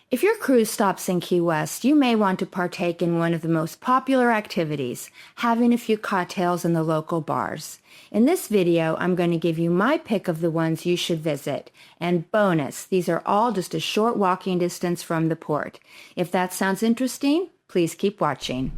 If your cruise stops in Key West, you may want to partake in one of the most popular activities, having a few cocktails in the local bars. In this video, I'm going to give you my pick of the ones you should visit. And bonus, these are all just a short walking distance from the port. If that sounds interesting, please keep watching.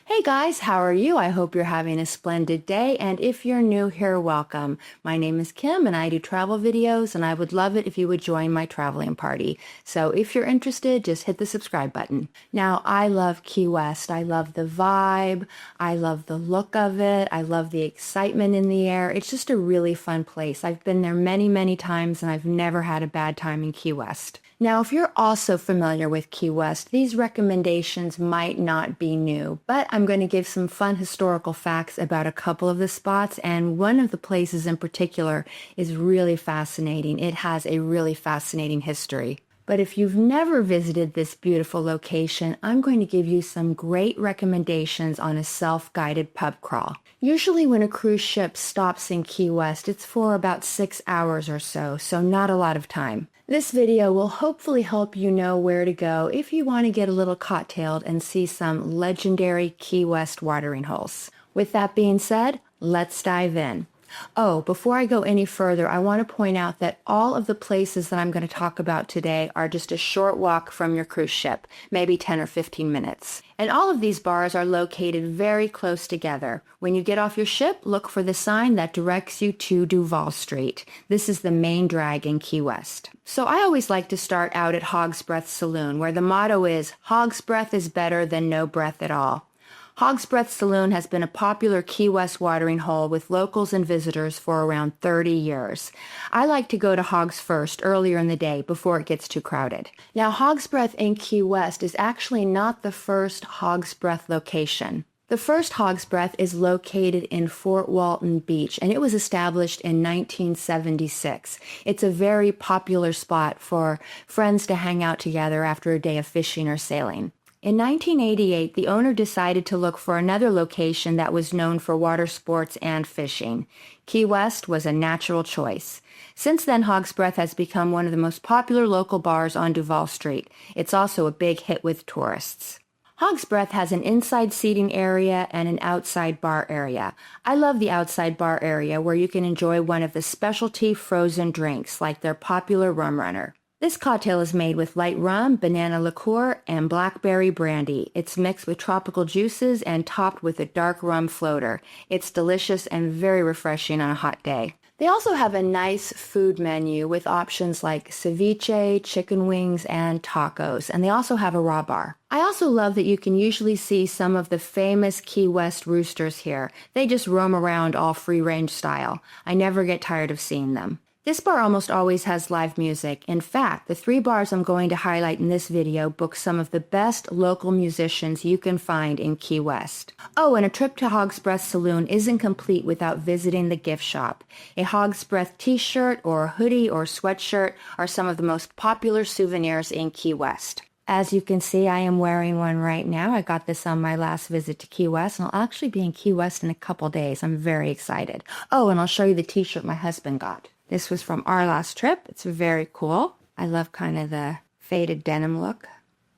Hey guys, how are you? I hope you're having a splendid day, and if you're new here, welcome. My name is Kim and I do travel videos, and I would love it if you would join my traveling party. So if you're interested, just hit the subscribe button. Now, I love Key West. I love the vibe. I love the look of it. I love the excitement in the air. It's just a really fun place. I've been there many, many times, and I've never had a bad time in Key West. Now, if you're also familiar with Key West, these recommendations might not be new, but I'm going to give some fun historical facts about a couple of the spots, and one of the places in particular is really fascinating. It has a really fascinating history. But if you've never visited this beautiful location, I'm going to give you some great recommendations on a self-guided pub crawl. Usually when a cruise ship stops in Key West, it's for about 6 hours or so not a lot of time. This video will hopefully help you know where to go if you want to get a little cocktailed and see some legendary Key West watering holes. With that being said, let's dive in. Oh, before I go any further, I want to point out that all of the places that I'm going to talk about today are just a short walk from your cruise ship, maybe 10 or 15 minutes. And all of these bars are located very close together. When you get off your ship, look for the sign that directs you to Duval Street. This is the main drag in Key West. So I always like to start out at Hogs Breath Saloon, where the motto is, Hogs Breath is better than no breath at all. Hogs Breath Saloon has been a popular Key West watering hole with locals and visitors for around 30 years. I like to go to Hogs first earlier in the day before it gets too crowded. Now, Hogs Breath in Key West is actually not the first Hogs Breath location. The first Hogs Breath is located in Fort Walton Beach, and it was established in 1976. It's a very popular spot for friends to hang out together after a day of fishing or sailing. In 1988, the owner decided to look for another location that was known for water sports and fishing. Key West was a natural choice. Since then, Hogs Breath has become one of the most popular local bars on Duval Street. It's also a big hit with tourists. Hogs Breath has an inside seating area and an outside bar area. I love the outside bar area where you can enjoy one of the specialty frozen drinks like their popular rum runner. This cocktail is made with light rum, banana liqueur, and blackberry brandy. It's mixed with tropical juices and topped with a dark rum floater. It's delicious and very refreshing on a hot day. They also have a nice food menu with options like ceviche, chicken wings, and tacos, and they also have a raw bar. I also love that you can usually see some of the famous Key West roosters here. They just roam around all free-range style. I never get tired of seeing them. This bar almost always has live music. In fact, the 3 bars I'm going to highlight in this video book some of the best local musicians you can find in Key West. Oh, and a trip to Hogs Breath Saloon isn't complete without visiting the gift shop. A Hogs Breath t-shirt or a hoodie or sweatshirt are some of the most popular souvenirs in Key West. As you can see, I am wearing one right now. I got this on my last visit to Key West, and I'll actually be in Key West in a couple days. I'm very excited. Oh, and I'll show you the t-shirt my husband got. This was from our last trip. It's very cool. I love kind of the faded denim look.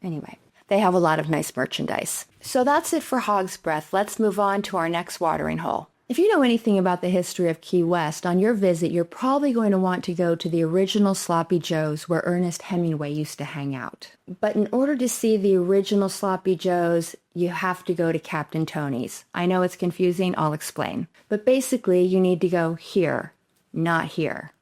Anyway, they have a lot of nice merchandise. So that's it for Hogs Breath. Let's move on to our next watering hole. If you know anything about the history of Key West, on your visit, you're probably going to want to go to the original Sloppy Joe's where Ernest Hemingway used to hang out. But in order to see the original Sloppy Joe's, you have to go to Captain Tony's. I know it's confusing. I'll explain. But basically, you need to go here. Not here.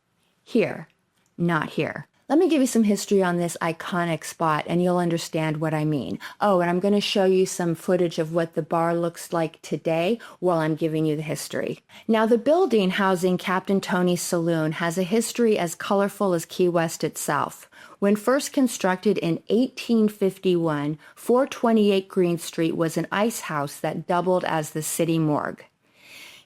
Here, not here. Let me give you some history on this iconic spot and you'll understand what I mean. Oh, and I'm going to show you some footage of what the bar looks like today while I'm giving you the history. Now, the building housing Captain Tony's Saloon has a history as colorful as Key West itself. When first constructed in 1851, 428 Green Street was an ice house that doubled as the city morgue.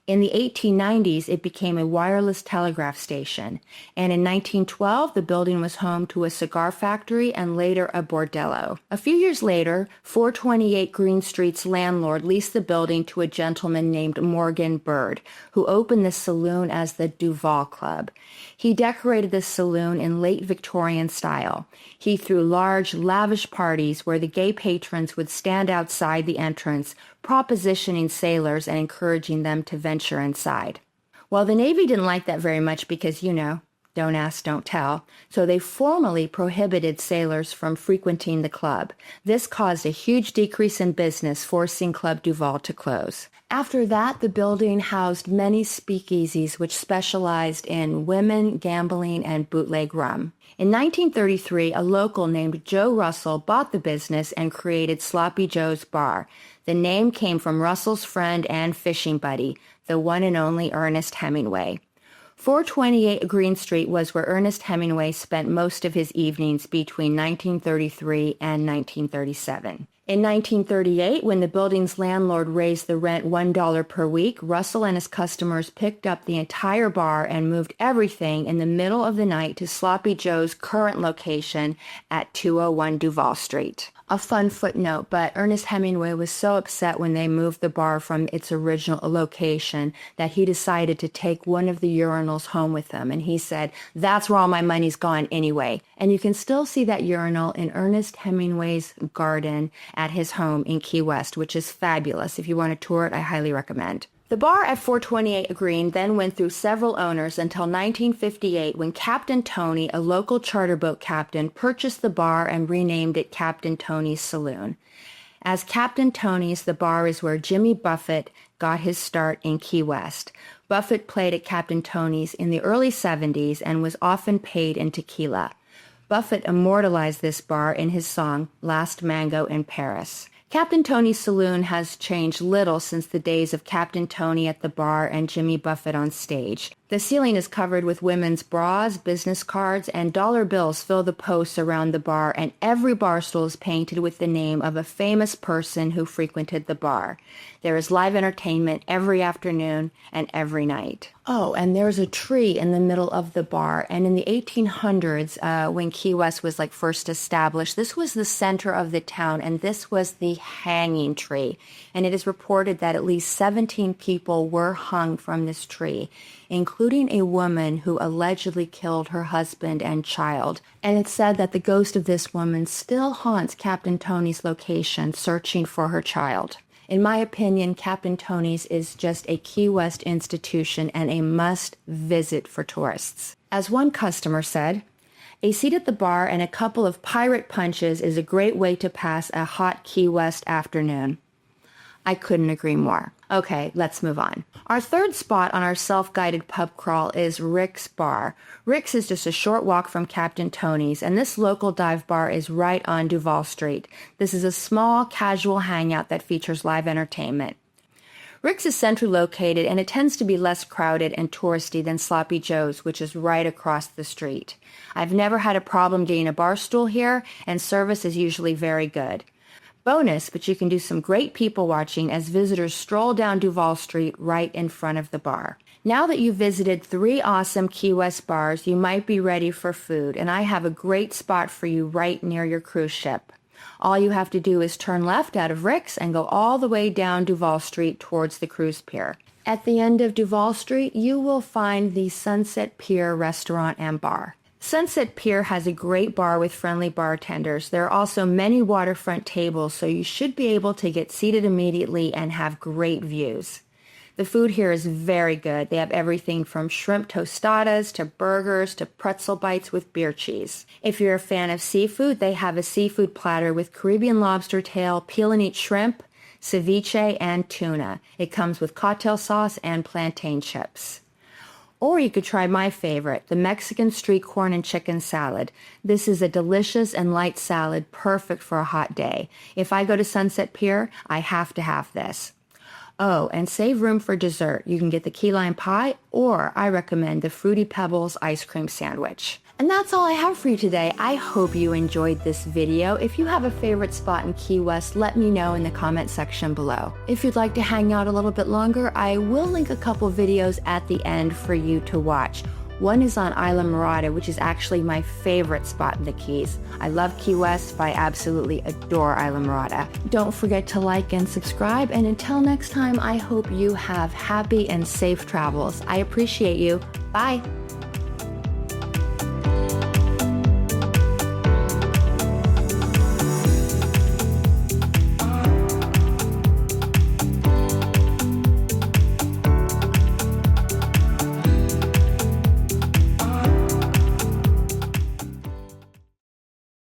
In the 1890s, it became a wireless telegraph station, and in 1912, the building was home to a cigar factory and later a bordello. A few years later, 428 Green Street's landlord leased the building to a gentleman named Morgan Bird, who opened the saloon as the Duval Club. He decorated the saloon in late Victorian style. He threw large, lavish parties where the gay patrons would stand outside the entrance, propositioning sailors and encouraging them to venture inside. Well, the Navy didn't like that very much because, don't ask, don't tell, so they formally prohibited sailors from frequenting the club. This caused a huge decrease in business, forcing Club Duval to close. After that, the building housed many speakeasies which specialized in women, gambling, and bootleg rum. In 1933, a local named Joe Russell bought the business and created Sloppy Joe's Bar. The name came from Russell's friend and fishing buddy, the one and only Ernest Hemingway. 428 Green Street was where Ernest Hemingway spent most of his evenings between 1933 and 1937. In 1938, when the building's landlord raised the rent $1 per week, Russell and his customers picked up the entire bar and moved everything in the middle of the night to Sloppy Joe's current location at 201 Duval Street. A fun footnote, but Ernest Hemingway was so upset when they moved the bar from its original location that he decided to take one of the urinals home with him. And he said, "That's where all my money's gone anyway." And you can still see that urinal in Ernest Hemingway's garden at his home in Key West, which is fabulous. If you want to tour it, I highly recommend. The bar at 428 Green then went through several owners until 1958 when Captain Tony, a local charter boat captain, purchased the bar and renamed it Captain Tony's Saloon. As Captain Tony's, the bar is where Jimmy Buffett got his start in Key West. Buffett played at Captain Tony's in the early 70s and was often paid in tequila. Buffett immortalized this bar in his song, Last Mango in Paris. Captain Tony's Saloon has changed little since the days of Captain Tony at the bar and Jimmy Buffett on stage. The ceiling is covered with women's bras, business cards, and dollar bills fill the posts around the bar, and every bar stool is painted with the name of a famous person who frequented the bar. There is live entertainment every afternoon and every night. Oh, and there's a tree in the middle of the bar, and in the 1800s, when Key West was first established, this was the center of the town, and this was the hanging tree. And it is reported that at least 17 people were hung from this tree, including a woman who allegedly killed her husband and child. And it's said that the ghost of this woman still haunts Captain Tony's location, searching for her child. In my opinion, Captain Tony's is just a Key West institution and a must-visit for tourists. As one customer said, "A seat at the bar and a couple of pirate punches is a great way to pass a hot Key West afternoon." I couldn't agree more. Okay, let's move on. Our third spot on our self-guided pub crawl is Rick's Bar. Rick's is just a short walk from Captain Tony's, and this local dive bar is right on Duval Street. This is a small, casual hangout that features live entertainment. Rick's is centrally located, and it tends to be less crowded and touristy than Sloppy Joe's, which is right across the street. I've never had a problem getting a bar stool here, and service is usually very good. Bonus, but you can do some great people watching as visitors stroll down Duval Street right in front of the bar. Now that you've visited 3 awesome Key West bars, you might be ready for food, and I have a great spot for you right near your cruise ship. All you have to do is turn left out of Rick's and go all the way down Duval Street towards the cruise pier. At the end of Duval Street, you will find the Sunset Pier restaurant and bar. Sunset Pier has a great bar with friendly bartenders. There are also many waterfront tables, so you should be able to get seated immediately and have great views. The food here is very good. They have everything from shrimp tostadas to burgers to pretzel bites with beer cheese. If you're a fan of seafood, they have a seafood platter with Caribbean lobster tail, peel and eat shrimp, ceviche, and tuna. It comes with cocktail sauce and plantain chips. Or you could try my favorite, the Mexican street corn and chicken salad. This is a delicious and light salad, perfect for a hot day. If I go to Sunset Pier, I have to have this. Oh, and save room for dessert. You can get the key lime pie, or I recommend the Fruity Pebbles ice cream sandwich. And that's all I have for you today. I hope you enjoyed this video. If you have a favorite spot in Key West, let me know in the comment section below. If you'd like to hang out a little bit longer, I will link a couple videos at the end for you to watch. One is on Isla Morada, which is actually my favorite spot in the Keys. I love Key West, but I absolutely adore Isla Morada. Don't forget to like and subscribe, and until next time, I hope you have happy and safe travels. I appreciate you. Bye.